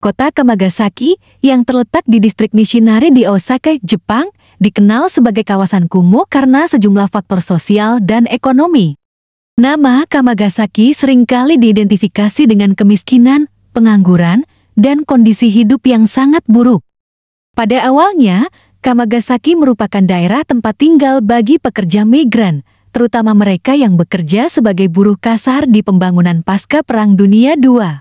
Kota Kamagasaki, yang terletak di distrik Nishinari di Osaka, Jepang, dikenal sebagai kawasan kumuh karena sejumlah faktor sosial dan ekonomi. Nama Kamagasaki seringkali diidentifikasi dengan kemiskinan, pengangguran, dan kondisi hidup yang sangat buruk. Pada awalnya, Kamagasaki merupakan daerah tempat tinggal bagi pekerja migran, terutama mereka yang bekerja sebagai buruh kasar di pembangunan pasca Perang Dunia II.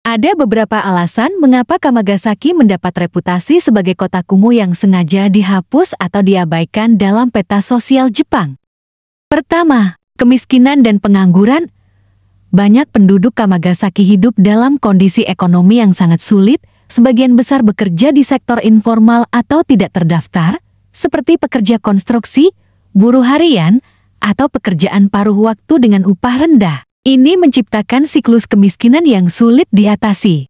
Ada beberapa alasan mengapa Kamagasaki mendapat reputasi sebagai kota kumuh yang sengaja dihapus atau diabaikan dalam peta sosial Jepang. Pertama, kemiskinan dan pengangguran. Banyak penduduk Kamagasaki hidup dalam kondisi ekonomi yang sangat sulit, sebagian besar bekerja di sektor informal atau tidak terdaftar, seperti pekerja konstruksi, buruh harian, atau pekerjaan paruh waktu dengan upah rendah. Ini menciptakan siklus kemiskinan yang sulit diatasi.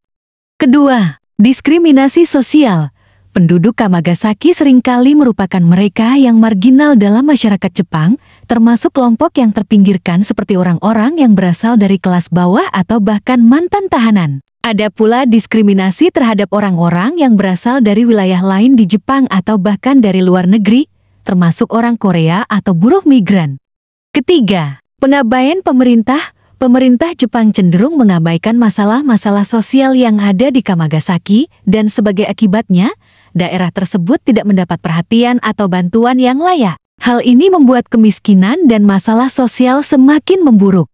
Kedua, diskriminasi sosial. Penduduk Kamagasaki seringkali merupakan mereka yang marginal dalam masyarakat Jepang, termasuk kelompok yang terpinggirkan seperti orang-orang yang berasal dari kelas bawah atau bahkan mantan tahanan. Ada pula diskriminasi terhadap orang-orang yang berasal dari wilayah lain di Jepang atau bahkan dari luar negeri, termasuk orang Korea atau buruh migran. Ketiga, pengabaian pemerintah. Pemerintah Jepang cenderung mengabaikan masalah-masalah sosial yang ada di Kamagasaki, dan sebagai akibatnya, daerah tersebut tidak mendapat perhatian atau bantuan yang layak. Hal ini membuat kemiskinan dan masalah sosial semakin memburuk.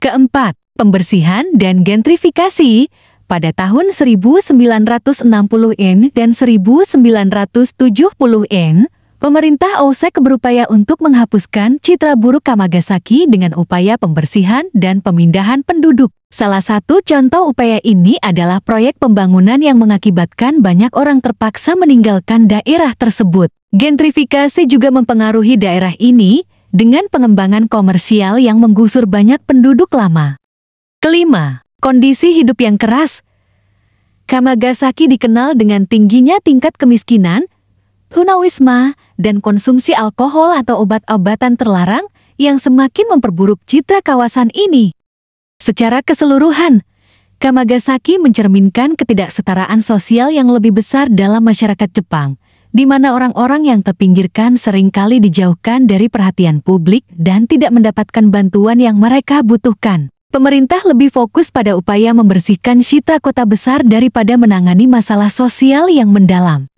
Keempat, pembersihan dan gentrifikasi. Pada tahun 1960-an dan 1970-an, pemerintah Osaka berupaya untuk menghapuskan citra buruk Kamagasaki dengan upaya pembersihan dan pemindahan penduduk. Salah satu contoh upaya ini adalah proyek pembangunan yang mengakibatkan banyak orang terpaksa meninggalkan daerah tersebut. Gentrifikasi juga mempengaruhi daerah ini dengan pengembangan komersial yang menggusur banyak penduduk lama. Kelima, kondisi hidup yang keras. Kamagasaki dikenal dengan tingginya tingkat kemiskinan, tunawisma, dan konsumsi alkohol atau obat-obatan terlarang yang semakin memperburuk citra kawasan ini. Secara keseluruhan, Kamagasaki mencerminkan ketidaksetaraan sosial yang lebih besar dalam masyarakat Jepang, di mana orang-orang yang terpinggirkan seringkali dijauhkan dari perhatian publik dan tidak mendapatkan bantuan yang mereka butuhkan. Pemerintah lebih fokus pada upaya membersihkan citra kota besar daripada menangani masalah sosial yang mendalam.